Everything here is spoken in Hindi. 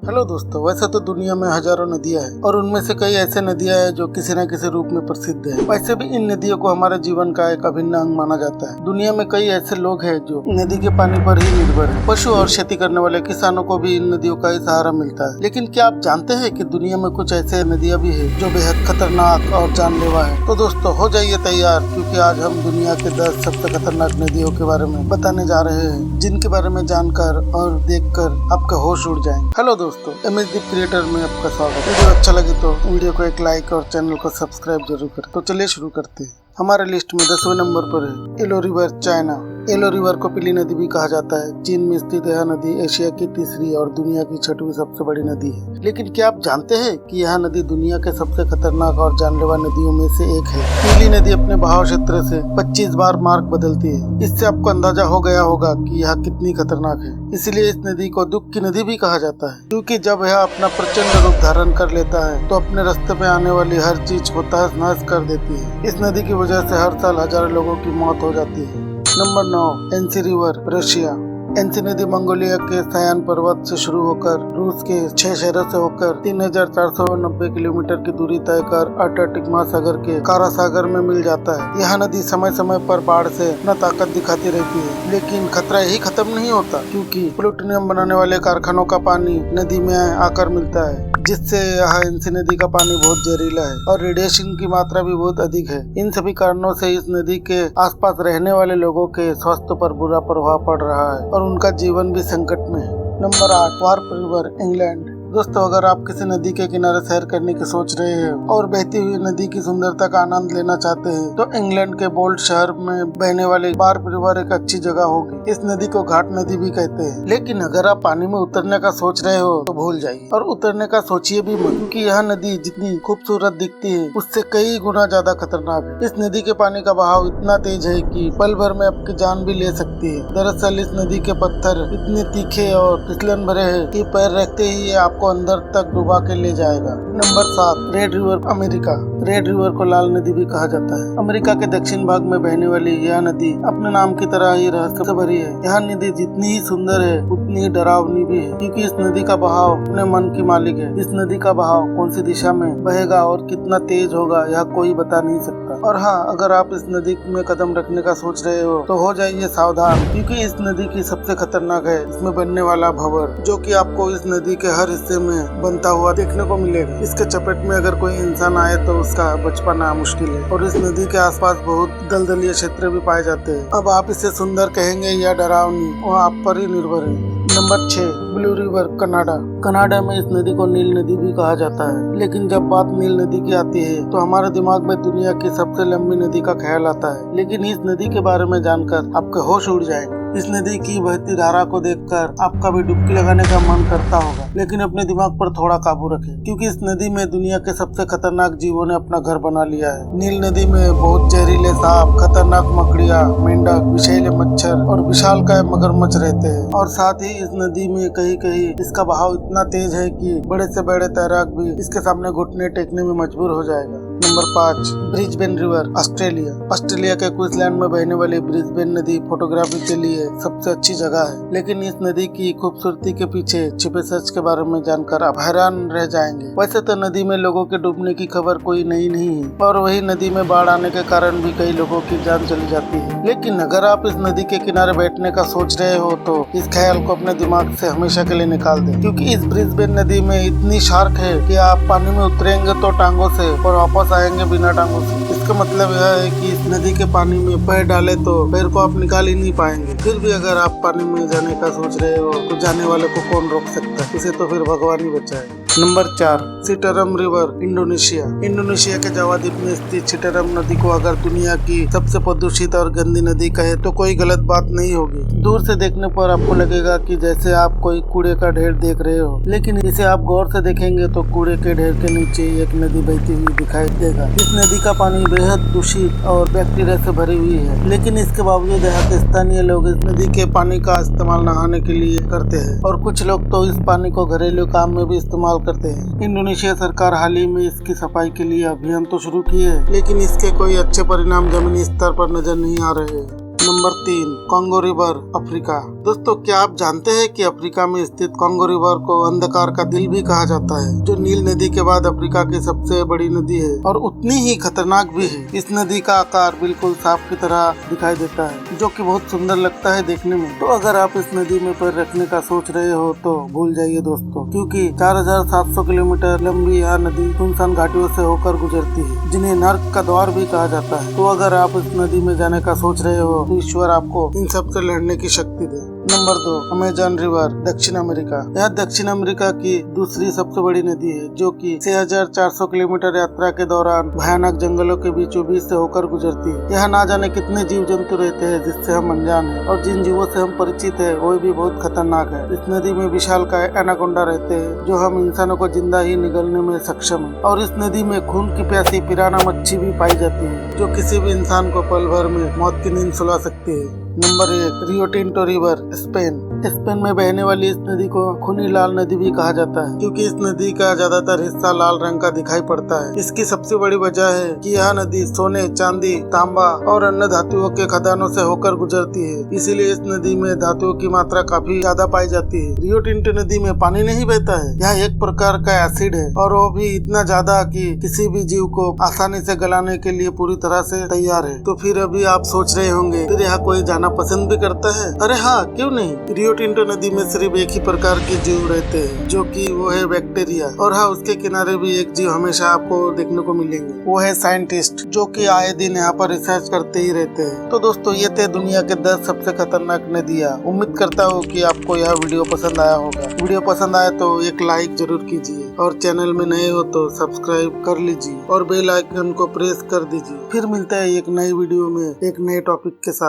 हेलो दोस्तों, वैसे तो दुनिया में हजारों नदियां हैं और उनमें से कई ऐसे नदियां हैं जो किसी न किसी रूप में प्रसिद्ध हैं। वैसे भी इन नदियों को हमारे जीवन का एक अभिन्न अंग माना जाता है। दुनिया में कई ऐसे लोग हैं जो नदी के पानी पर ही निर्भर हैं। पशु और खेती करने वाले किसानों को भी इन नदियों का ही सहारा मिलता है। लेकिन क्या आप जानते हैं कि दुनिया में कुछ ऐसे नदियां भी है जो बेहद खतरनाक और जानलेवा है? तो दोस्तों हो जाइए तैयार, क्योंकि आज हम दुनिया के 10 सबसे खतरनाक नदियों के बारे में बताने जा रहे हैं, जिनके बारे में जानकर और देखकर आपके होश उड़ जाएंगे। हेलो दोस्तों, MSD क्रिएटर में आपका स्वागत। वीडियो अच्छा लगे तो वीडियो को एक लाइक और चैनल को सब्सक्राइब जरूर करें। तो चलिए शुरू करते हैं। हमारे लिस्ट में 10वें नंबर पर है yellow river, China. Yellow river को पीली नदी भी कहा जाता है। चीन में स्थित यह नदी एशिया की तीसरी और दुनिया की 6वीं सबसे बड़ी नदी है। लेकिन क्या आप जानते हैं कि यह नदी दुनिया के सबसे खतरनाक और जानलेवा नदियों में से एक है? पीली नदी अपने बहाव क्षेत्र से 25 बार मार्ग बदलती है। इससे आपको अंदाजा हो गया होगा कि यह कितनी खतरनाक है। इसलिए इस नदी को दुख की नदी भी कहा जाता है, क्योंकि जब यह अपना प्रचंड रूप धारण कर लेता है तो अपने रास्ते पे आने वाली हर चीज को तहस नहस कर देती है। इस नदी की वजह से हर साल हजारों लोगों की मौत हो जाती है। Number 9, एंसी river, Russia. एंसी नदी मंगोलिया के सयान पर्वत से शुरू होकर रूस के 6 शहरों से होकर 3490 किलोमीटर की दूरी तय कर अर्कटिक महासागर के कारा सागर में मिल जाता है। यह नदी समय समय पर बाढ़ से अपना ताकत दिखाती रहती है, लेकिन खतरा यही खत्म नहीं होता, क्योंकि प्लूटोनियम बनाने वाले कारखानों का पानी नदी में आकर मिलता है, जिससे यह एंसी नदी का पानी बहुत जहरीला है और रेडिएशन की मात्रा भी बहुत अधिक है। इन सभी कारणों से इस नदी के आसपास रहने वाले लोगों के स्वास्थ्य पर बुरा प्रभाव पड़ रहा है और उनका जीवन भी संकट में है। Number 8, warp river, England. दोस्तों, अगर आप किसी नदी के किनारे सैर करने की सोच रहे हैं और बहती हुई नदी की सुंदरता का आनंद लेना चाहते हैं, तो इंग्लैंड के बोल्ट शहर में बहने वाले वार्प रिवर एक अच्छी जगह होगी। इस नदी को घाट नदी भी कहते हैं। लेकिन अगर आप पानी में उतरने का सोच रहे हो तो भूल जाइए और उतरने का सोचिए भी मत, क्योंकि यह नदी जितनी खूबसूरत दिखती है उससे कई गुना ज्यादा खतरनाक है। इस नदी के पानी का बहाव इतना तेज है कि पल भर में आपकी जान भी ले सकती है। दरअसल इस नदी के पत्थर इतने तीखे और फिसलन भरे हैं कि पैर रखते ही आपको अंदर तक डुबा के ले जाएगा। Number 7, red river, America. Red river को लाल नदी भी कहा जाता है। अमेरिका के दक्षिण भाग में बहने वाली यह नदी अपने नाम की तरह ही रहस्य से भरी है। यह नदी जितनी ही सुंदर है उतनी ही डरावनी भी है, क्योंकि इस नदी का बहाव अपने मन की मालिक है। इस नदी का बहाव कौन सी दिशा में बहेगा और कितना तेज होगा यह कोई बता नहीं सकता। और हाँ, अगर आप इस नदी में कदम रखने का सोच रहे हो तो हो जाइए सावधान, क्योंकि इस नदी की सबसे खतरनाक है इसमें बनने वाला भंवर, जो कि आपको इस नदी के हर हिस्से में बनता हुआ देखने को मिलेगा। इसके चपेट में अगर कोई इंसान आए तो उसका बच पाना मुश्किल है और इस नदी के आसपास बहुत दलदलीय क्षेत्र भी पाए जाते हैं। अब आप इसे सुंदर कहेंगे या डरावनी, वो आप पर ही निर्भर है। Number 6, blue river, Canada. Canada में इस नदी को नील नदी भी कहा जाता है। लेकिन जब बात नील नदी की आती है तो हमारे दिमाग में दुनिया की सबसे लंबी नदी का ख्याल आता है। लेकिन इस नदी के बारे में जानकर आपके होश उड़ जाएंगे। इस नदी की बहती धारा को देखकर आपका भी डुबकी लगाने का मन करता होगा, लेकिन अपने दिमाग पर थोड़ा काबू रखें, क्योंकि इस नदी में दुनिया के सबसे खतरनाक जीवों ने अपना घर बना लिया है। नील नदी में बहुत जहरीले सांप, खतरनाक मकड़ियाँ, मेंढक, विषैले मच्छर और विशालकाय मगरमच्छ रहते हैं। और साथ ही इस नदी में कहीं कहीं इसका बहाव इतना तेज है कि बड़े से बड़े तैराक भी इसके सामने घुटने टेकने में मजबूर हो जाएगा। Number 5, Brisbane river, Australia. Australia के क्वींसलैंड में बहने वाली ब्रिस्बेन नदी फोटोग्राफी के लिए सबसे अच्छी जगह है। लेकिन इस नदी की खूबसूरती के पीछे छिपे सच के बारे में जानकर आप हैरान रह जाएंगे। वैसे तो नदी में लोगों के डूबने की खबर कोई नई नहीं है, और वही नदी में बाढ़ आने के कारण भी कई लोगों की जान चली जाती है। लेकिन अगर आप इस नदी के किनारे बैठने का सोच रहे हो तो इस ख्याल को अपने दिमाग से हमेशा के लिए निकाल दें, क्योंकि इस ब्रिस्बेन नदी में इतनी शार्क है कि आप पानी में उतरेंगे तो टांगों से और वापस आएंगे बिना टांगों से। इसका मतलब यह है कि इस नदी के पानी में पैर डाले तो पैर को आप निकाल ही नहीं पाएंगे। फिर भी अगर आप पानी में जाने का सोच रहे हो तो जाने वाले को कौन रोक सकता है? इसे तो फिर भगवान ही बचाए। Number 4, Citarum river, Indonesia. Indonesia के जावा द्वीप में स्थित सिटरम नदी को अगर दुनिया की सबसे प्रदूषित और गंदी नदी कहे तो कोई गलत बात नहीं होगी। दूर से देखने पर आपको लगेगा कि जैसे आप कोई कूड़े का ढेर देख रहे हो, लेकिन इसे आप गौर से देखेंगे तो कूड़े के ढेर के नीचे एक नदी बहती हुई दिखाई देगा। इस नदी का पानी बेहद दूषित और बैक्टीरिया से भरी हुई है, लेकिन इसके बावजूद यहाँ के स्थानीय लोग इस नदी के पानी का इस्तेमाल नहाने के लिए करते हैं, और कुछ लोग तो इस पानी को घरेलू काम में भी इस्तेमाल करते हैं। इंडोनेशिया सरकार हाल ही में इसकी सफाई के लिए अभियान तो शुरू किए है, लेकिन इसके कोई अच्छे परिणाम जमीनी स्तर पर नजर नहीं आ रहे हैं। Number 3, Congo river, Africa. दोस्तों, क्या आप जानते हैं कि अफ्रीका में स्थित कांगो रिवर को अंधकार का दिल भी कहा जाता है, जो नील नदी के बाद अफ्रीका की सबसे बड़ी नदी है और उतनी ही खतरनाक भी है। इस नदी का आकार बिल्कुल सांप की तरह दिखाई देता है, जो कि बहुत सुंदर लगता है देखने में। तो अगर आप इस नदी में पैर रखने का सोच रहे हो तो भूल जाइए दोस्तों, क्योंकि 4700 किलोमीटर लंबी यह नदी सुनसान घाटियों से होकर गुजरती है, जिन्हें नर्क का द्वार भी कहा जाता है। तो अगर आप इस नदी में जाने का सोच रहे हो तो ईश्वर आपको इन सब से लड़ने की शक्ति दे। नंबर 2, अमेज़न रिवर, दक्षिण अमेरिका। यह दक्षिण अमेरिका की दूसरी सबसे बड़ी नदी है, जो कि 6400 किलोमीटर यात्रा के दौरान भयानक जंगलों के बीचों बीच से होकर गुजरती है। यहाँ ना जाने कितने जीव जंतु रहते हैं जिससे हम अनजान हैं, और जिन जीवों से हम परिचित है वो भी बहुत खतरनाक है। इस नदी में विशालकाय एनाकोंडा रहते हैं, जो हम इंसानों को जिंदा ही निगलने में सक्षम है। और इस नदी में खून की प्यासी पिराना मच्छी भी पाई जाती है, जो किसी भी इंसान को पल भर में मौत की नींद सुला सकती है। Number 1, Rio Tinto river, Spain. Spain में बहने वाली इस नदी को खूनी लाल नदी भी कहा जाता है, क्योंकि इस नदी का ज्यादातर हिस्सा लाल रंग का दिखाई पड़ता है। इसकी सबसे बड़ी वजह है कि यह नदी सोने, चांदी, तांबा और अन्य धातुओं के खदानों से होकर गुजरती है, इसीलिए इस नदी में धातुओं की मात्रा काफी ज्यादा पाई जाती है। रियो टिंटो नदी में पानी नहीं बहता है, यह एक प्रकार का एसिड है, और वो भी इतना ज्यादा कि किसी भी जीव को आसानी से गलाने के लिए पूरी तरह से तैयार है। तो फिर अभी आप सोच रहे होंगे, फिर यहाँ कोई जाना पसंद भी करता है? अरे हाँ, क्यों नहीं। रियो टिंटो नदी में सिर्फ एक ही प्रकार के जीव रहते हैं, जो कि वो है बैक्टीरिया। और हाँ, उसके किनारे भी एक जीव हमेशा आपको देखने को मिलेंगे, वो है साइंटिस्ट, जो कि आए दिन यहाँ पर रिसर्च करते ही रहते हैं। तो दोस्तों, ये थे दुनिया के 10 सबसे खतरनाक नदियाँ। उम्मीद करता हूँ कि आपको यह वीडियो पसंद आया होगा। वीडियो पसंद आया तो एक लाइक जरूर कीजिए, और चैनल में नए हो तो सब्सक्राइब कर लीजिए और बेल आइकन को प्रेस कर दीजिए। फिर मिलता है एक नई वीडियो में एक नए टॉपिक के साथ।